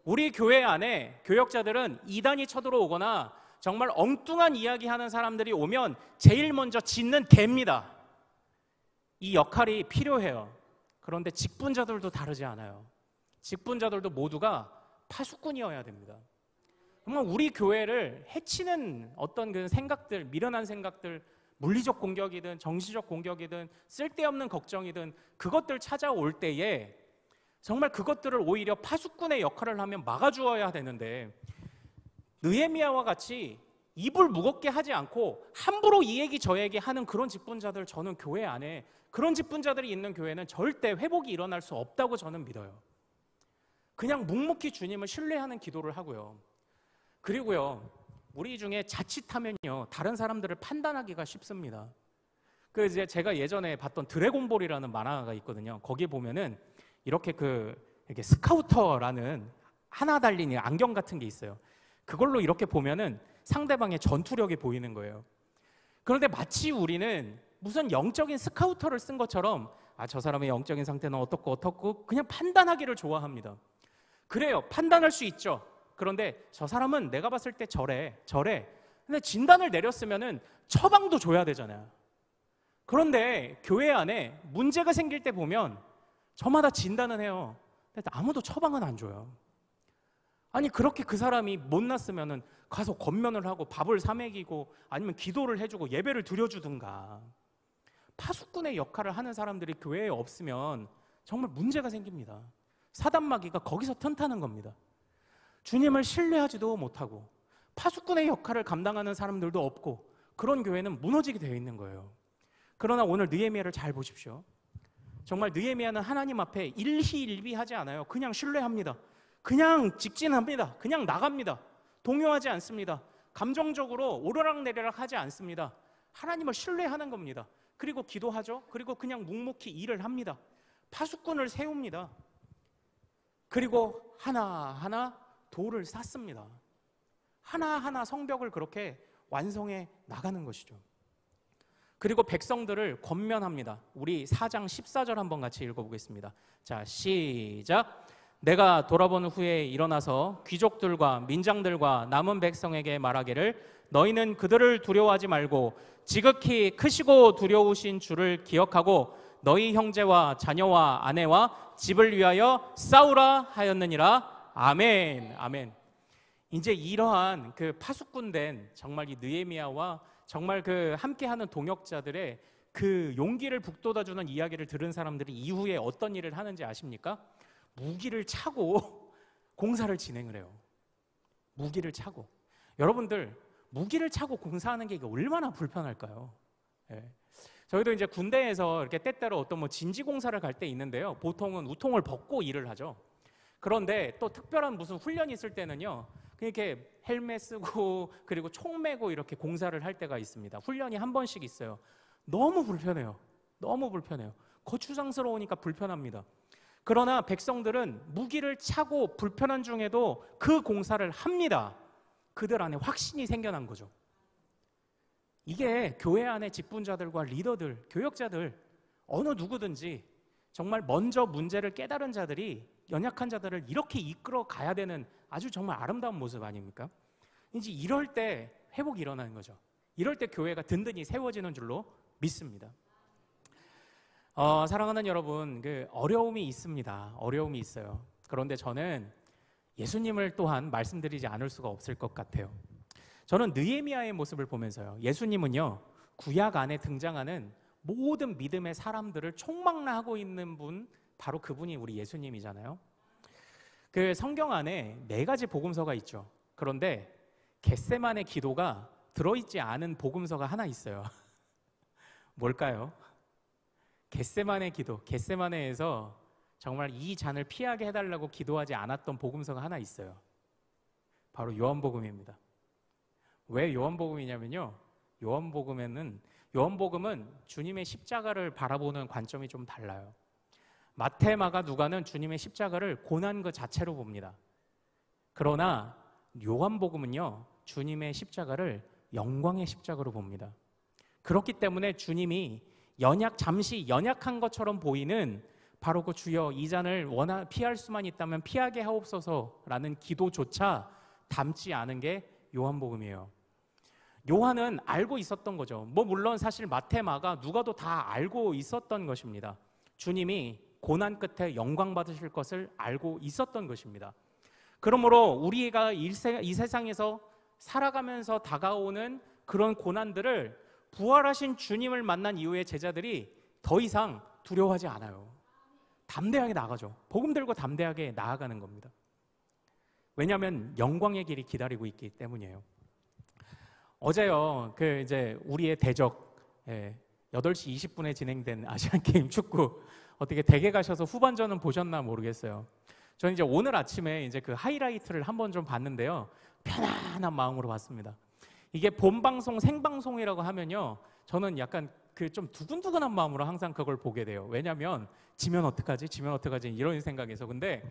Speaker 1: 우리 교회 안에 교역자들은 이단이 쳐들어오거나 정말 엉뚱한 이야기하는 사람들이 오면 제일 먼저 짖는 개입니다. 이 역할이 필요해요. 그런데 직분자들도 다르지 않아요. 직분자들도 모두가 파수꾼이어야 됩니다. 정말 우리 교회를 해치는 어떤 그 생각들, 미련한 생각들, 물리적 공격이든 정신적 공격이든 쓸데없는 걱정이든 그것들 찾아올 때에 정말 그것들을 오히려 파수꾼의 역할을 하면 막아주어야 되는데, 느헤미야와 같이 입을 무겁게 하지 않고 함부로 이 얘기 저 얘기 하는 그런 직분자들, 저는 교회 안에 그런 직분자들이 있는 교회는 절대 회복이 일어날 수 없다고 저는 믿어요. 그냥 묵묵히 주님을 신뢰하는 기도를 하고요. 그리고요, 우리 중에 자칫하면요, 다른 사람들을 판단하기가 쉽습니다. 그 이제 제가 예전에 봤던 드래곤볼이라는 만화가 있거든요. 거기에 보면은 이렇게 이렇게 스카우터라는 하나 달린 안경 같은 게 있어요. 그걸로 이렇게 보면은 상대방의 전투력이 보이는 거예요. 그런데 마치 우리는 무슨 영적인 스카우터를 쓴 것처럼 저 사람의 영적인 상태는 어떻고 그냥 판단하기를 좋아합니다. 그래요, 판단할 수 있죠. 그런데 저 사람은 내가 봤을 때 저래. 근데 진단을 내렸으면은 처방도 줘야 되잖아요. 그런데 교회 안에 문제가 생길 때 보면 저마다 진단은 해요. 근데 아무도 처방은 안 줘요. 아니, 그렇게 그 사람이 못났으면은 가서 권면을 하고 밥을 사 먹이고 아니면 기도를 해주고 예배를 드려주든가. 파수꾼의 역할을 하는 사람들이 교회에 없으면 정말 문제가 생깁니다. 사단마귀가 거기서 튼타는 겁니다. 주님을 신뢰하지도 못하고 파수꾼의 역할을 감당하는 사람들도 없고 그런 교회는 무너지게 되어 있는 거예요. 그러나 오늘 느헤미야를 잘 보십시오. 정말 느헤미야는 하나님 앞에 일희일비하지 않아요. 그냥 신뢰합니다. 그냥 직진합니다. 그냥 나갑니다. 동요하지 않습니다. 감정적으로 오르락내리락 하지 않습니다. 하나님을 신뢰하는 겁니다. 그리고 기도하죠. 그리고 그냥 묵묵히 일을 합니다. 파수꾼을 세웁니다. 그리고 하나하나 돌을 쌓습니다. 하나하나 성벽을 그렇게 완성해 나가는 것이죠. 그리고 백성들을 권면합니다. 우리 4장 14절 한번 같이 읽어보겠습니다. 자, 시작. 내가 돌아본 후에 일어나서 귀족들과 민장들과 남은 백성에게 말하기를 너희는 그들을 두려워하지 말고 지극히 크시고 두려우신 주를 기억하고 너희 형제와 자녀와 아내와 집을 위하여 싸우라 하였느니라. 아멘. 아멘. 이제 이러한 그 파수꾼된 정말 이 느헤미야와 정말 그 함께하는 동역자들의 그 용기를 북돋아주는 이야기를 들은 사람들이 이후에 어떤 일을 하는지 아십니까? 무기를 차고 공사를 진행을 해요. 무기를 차고. 여러분들, 무기를 차고 공사하는 게 이게 얼마나 불편할까요? 예. 저희도 이제 군대에서 이렇게 때때로 어떤 뭐 진지 공사를 갈 때 있는데요. 보통은 우통을 벗고 일을 하죠. 그런데 또 특별한 무슨 훈련이 있을 때는요, 이렇게 헬멧 쓰고 그리고 총 메고 이렇게 공사를 할 때가 있습니다. 훈련이 한 번씩 있어요. 너무 불편해요. 너무 불편해요. 거추장스러우니까 불편합니다. 그러나 백성들은 무기를 차고 불편한 중에도 그 공사를 합니다. 그들 안에 확신이 생겨난 거죠. 이게 교회 안에 직분자들과 리더들, 교역자들 어느 누구든지 정말 먼저 문제를 깨달은 자들이 연약한 자들을 이렇게 이끌어 가야 되는 아주 정말 아름다운 모습 아닙니까? 이제 이럴 때 회복이 일어나는 거죠. 이럴 때 교회가 든든히 세워지는 줄로 믿습니다. 사랑하는 여러분, 그 어려움이 있습니다. 어려움이 있어요. 그런데 저는 예수님을 또한 말씀드리지 않을 수가 없을 것 같아요. 저는 느헤미야의 모습을 보면서요, 예수님은요, 구약 안에 등장하는 모든 믿음의 사람들을 총망라하고 있는 분, 바로 그분이 우리 예수님이잖아요. 그 성경 안에 4가지 복음서가 있죠. 그런데 겟세마네 기도가 들어있지 않은 복음서가 하나 있어요. 뭘까요? 겟세마네 기도. 겟세마네에서 정말 이 잔을 피하게 해달라고 기도하지 않았던 복음서가 하나 있어요. 바로 요한복음입니다. 왜 요한복음이냐면요, 요한복음은 주님의 십자가를 바라보는 관점이 좀 달라요. 마태, 마가, 누가는 주님의 십자가를 고난 그 자체로 봅니다. 그러나 요한복음은요, 주님의 십자가를 영광의 십자가로 봅니다. 그렇기 때문에 주님이 잠시 연약한 것처럼 보이는 바로 그 주여 이 잔을 피할 수만 있다면 피하게 하옵소서라는 기도조차 담지 않은 게 요한복음이에요. 요한은 알고 있었던 거죠. 물론 사실 마태, 마가, 누가도 다 알고 있었던 것입니다. 주님이 고난 끝에 영광 받으실 것을 알고 있었던 것입니다. 그러므로 우리가 이 세상에서 살아가면서 다가오는 그런 고난들을 부활하신 주님을 만난 이후에 제자들이 더 이상 두려워하지 않아요. 담대하게 나가죠. 복음 들고 담대하게 나아가는 겁니다. 왜냐하면 영광의 길이 기다리고 있기 때문이에요. 어제요, 이제 우리의 대적, 8시 20분에 진행된 아시안게임 축구 어떻게 댁에 가셔서 후반전은 보셨나 모르겠어요. 저는 이제 오늘 아침에 이제 그 하이라이트를 한번 좀 봤는데요, 편안한 마음으로 봤습니다. 이게 본방송, 생방송이라고 하면요, 저는 약간 좀 두근두근한 마음으로 항상 그걸 보게 돼요. 왜냐하면 지면 어떡하지 이런 생각에서. 근데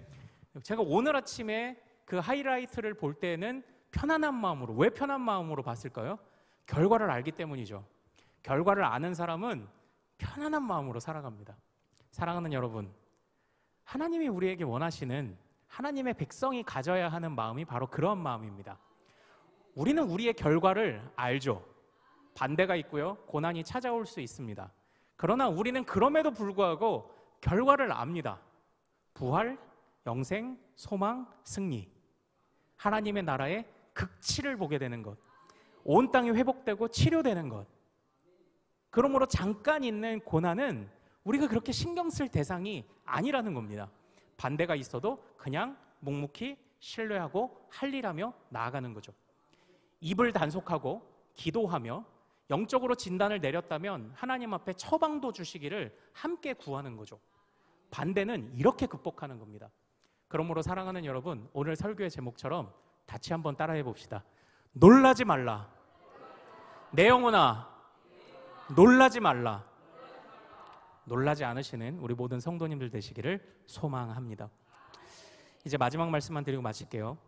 Speaker 1: 제가 오늘 아침에 그 하이라이트를 볼 때는 편안한 마음으로, 왜 편한 마음으로 봤을까요? 결과를 알기 때문이죠. 결과를 아는 사람은 편안한 마음으로 살아갑니다. 사랑하는 여러분, 하나님이 우리에게 원하시는 하나님의 백성이 가져야 하는 마음이 바로 그런 마음입니다. 우리는 우리의 결과를 알죠. 반대가 있고요, 고난이 찾아올 수 있습니다. 그러나 우리는 그럼에도 불구하고 결과를 압니다. 부활, 영생, 소망, 승리. 하나님의 나라의 극치를 보게 되는 것, 온 땅이 회복되고 치료되는 것. 그러므로 잠깐 있는 고난은 우리가 그렇게 신경 쓸 대상이 아니라는 겁니다. 반대가 있어도 그냥 묵묵히 신뢰하고 할 일하며 나아가는 거죠. 입을 단속하고 기도하며 영적으로 진단을 내렸다면 하나님 앞에 처방도 주시기를 함께 구하는 거죠. 반대는 이렇게 극복하는 겁니다. 그러므로 사랑하는 여러분, 오늘 설교의 제목처럼 같이 한번 따라해 봅시다. 놀라지 말라. 내 영혼아, 놀라지 말라. 놀라지 않으시는 우리 모든 성도님들 되시기를 소망합니다. 이제 마지막 말씀만 드리고 마칠게요.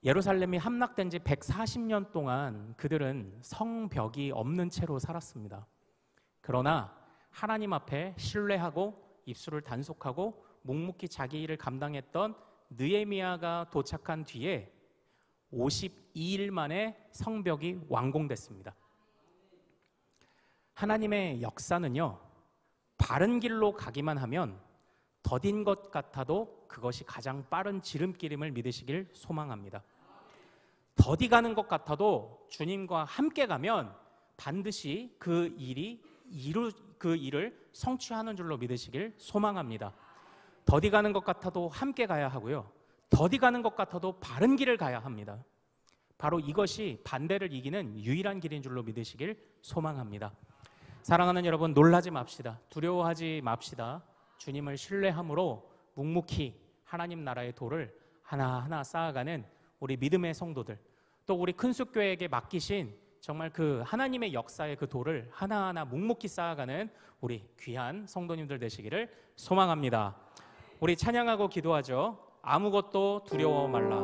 Speaker 1: 예루살렘이 함락된 지 140년 동안 그들은 성벽이 없는 채로 살았습니다. 그러나 하나님 앞에 신뢰하고 입술을 단속하고 묵묵히 자기 일을 감당했던 느헤미야가 도착한 뒤에 52일 만에 성벽이 완공됐습니다. 하나님의 역사는요, 바른 길로 가기만 하면 더딘 것 같아도 그것이 가장 빠른 지름길임을 믿으시길 소망합니다. 더디 가는 것 같아도 주님과 함께 가면 반드시 그 일을 성취하는 줄로 믿으시길 소망합니다. 더디 가는 것 같아도 함께 가야 하고요, 더디 가는 것 같아도 바른 길을 가야 합니다. 바로 이것이 반대를 이기는 유일한 길인 줄로 믿으시길 소망합니다. 사랑하는 여러분, 놀라지 맙시다. 두려워하지 맙시다. 주님을 신뢰함으로 묵묵히 하나님 나라의 도를 하나하나 쌓아가는 우리 믿음의 성도들, 또 우리 큰숙교회에게 맡기신 정말 그 하나님의 역사의 그 도를 하나하나 묵묵히 쌓아가는 우리 귀한 성도님들 되시기를 소망합니다. 우리 찬양하고 기도하죠. 아무것도 두려워 말라.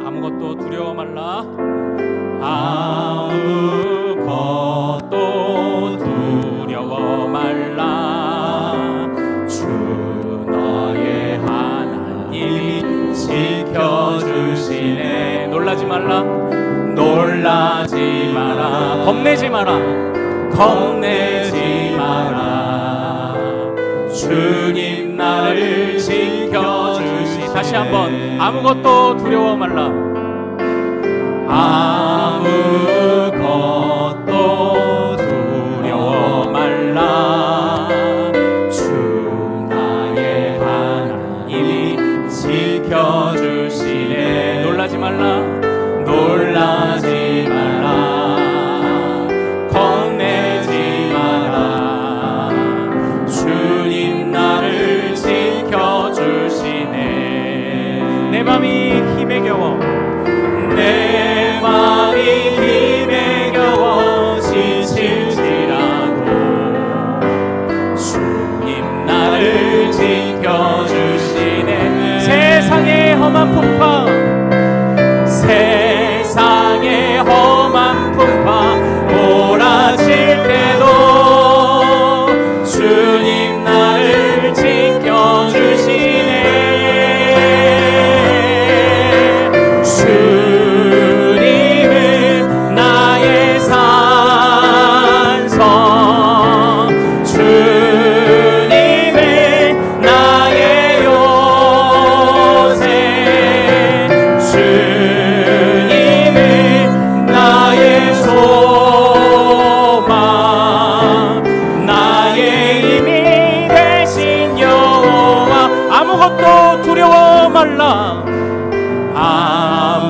Speaker 1: 아무것도 두려워 말라. 아무것도 두려워 말라. 주 너의 하나님이 지켜주시네. 놀라지 말라. 놀라지 마라. 겁내지 마라. 겁내지 마라. 주님 나를 지켜주시. 다시 한번. 아무것도 두려워 말라. 아무것도 두려워 말라. 주 나의 하나님이 지켜주시네. 놀라지 말라. 놀라지 말라. 겁내지 마라. 주님 나를 지켜주시네. 내 맘이 힘에 겨워. 내 맘이 힘에 겨워 지칠지라도 주님 나를 지켜주시네. 세상의 험한 풍파, 세상의 험한 풍파 몰아칠 때도 주님 나를 지켜주시네. 주님은 나의 산성, 주님은 나의 요새, 주님은 나의 소망, 나의 힘이 되신 여호와. 아무것도 두려워 말라. 아무것도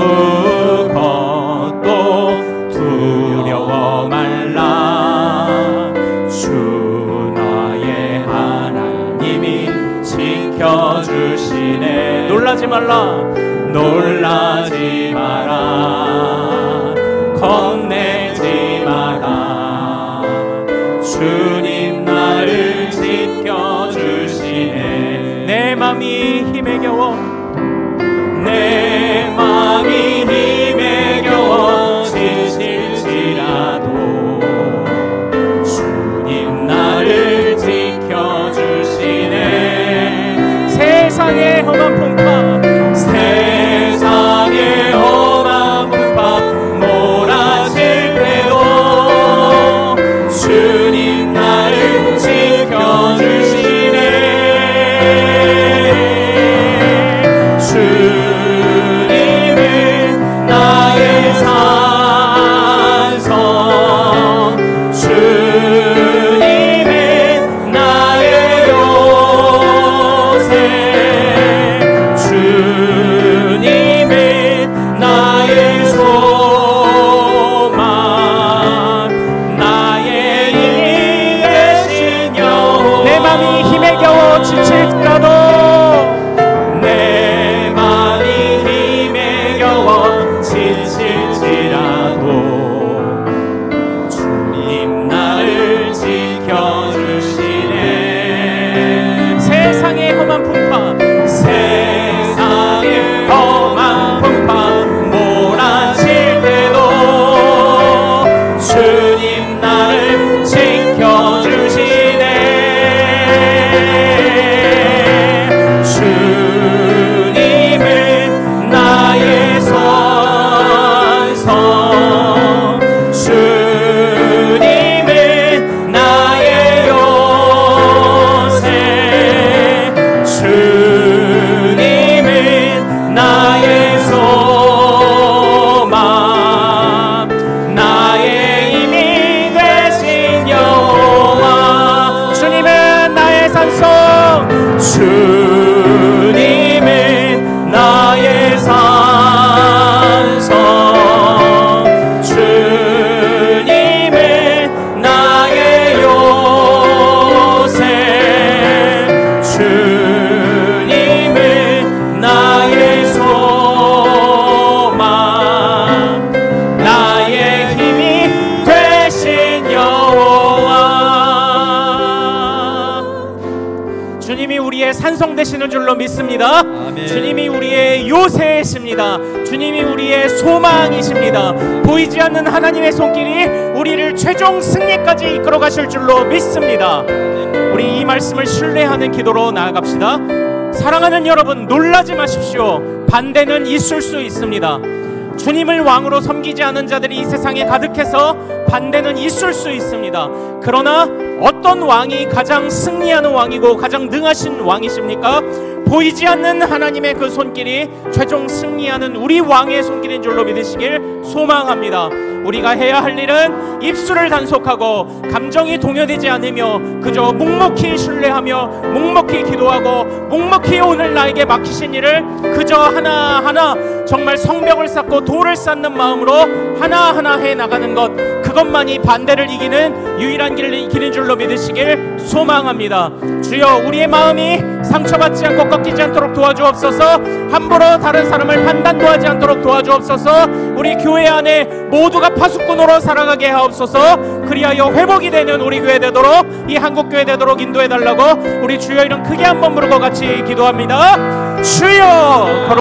Speaker 1: 두려워 말라. 주 너의 하나님이 지켜주시네. 놀라지 말라. 놀라지 마라. 겁내지 마라. 주님 나를 지켜주시네. 내 맘이 힘에 겨워. 내 맘이 힘에 겨워 지칠지라도 주님 나를 지켜주시네. 세상의 험한 풍파, 세상의 험한 풍파 몰아칠 때도 주님 나를 지켜주시네. 우리에게 산성되시는 줄로 믿습니다.
Speaker 2: 아멘.
Speaker 1: 주님이 우리의 요새이십니다. 주님이 우리의 소망이십니다. 보이지 않는 하나님의 손길이 우리를 최종 승리까지 이끌어 가실 줄로 믿습니다. 우리 이 말씀을 신뢰하는 기도로 나아갑시다. 사랑하는 여러분, 놀라지 마십시오. 반대는 있을 수 있습니다. 주님을 왕으로 섬기지 않은 자들이 이 세상에 가득해서 반대는 있을 수 있습니다. 그러나 어떤 왕이 가장 승리하는 왕이고 가장 능하신 왕이십니까? 보이지 않는 하나님의 그 손길이 최종 승리하는 우리 왕의 손길인 줄로 믿으시길 소망합니다. 우리가 해야 할 일은 입술을 단속하고 감정이 동요되지 않으며 그저 묵묵히 신뢰하며 묵묵히 기도하고 묵묵히 오늘 나에게 맡기신 일을 그저 하나하나 정말 성벽을 쌓고 돌을 쌓는 마음으로 하나하나 해나가는 것, 그것만이 반대를 이기는 유일한 길인 줄로 믿으시길 소망합니다. 주여, 우리의 마음이 상처받지 않고 꺾이지 않도록 도와주옵소서. 함부로 다른 사람을 판단도 하지 않도록 도와주옵소서. 우리 교회 안에 모두가 파수꾼으로 살아가게 하옵소서. 그리하여 회복이 되는 우리 교회 되도록, 이 한국교회 되도록 인도해달라고 우리 주여 이름 크게 한번 부르고 같이 기도합니다. 주여.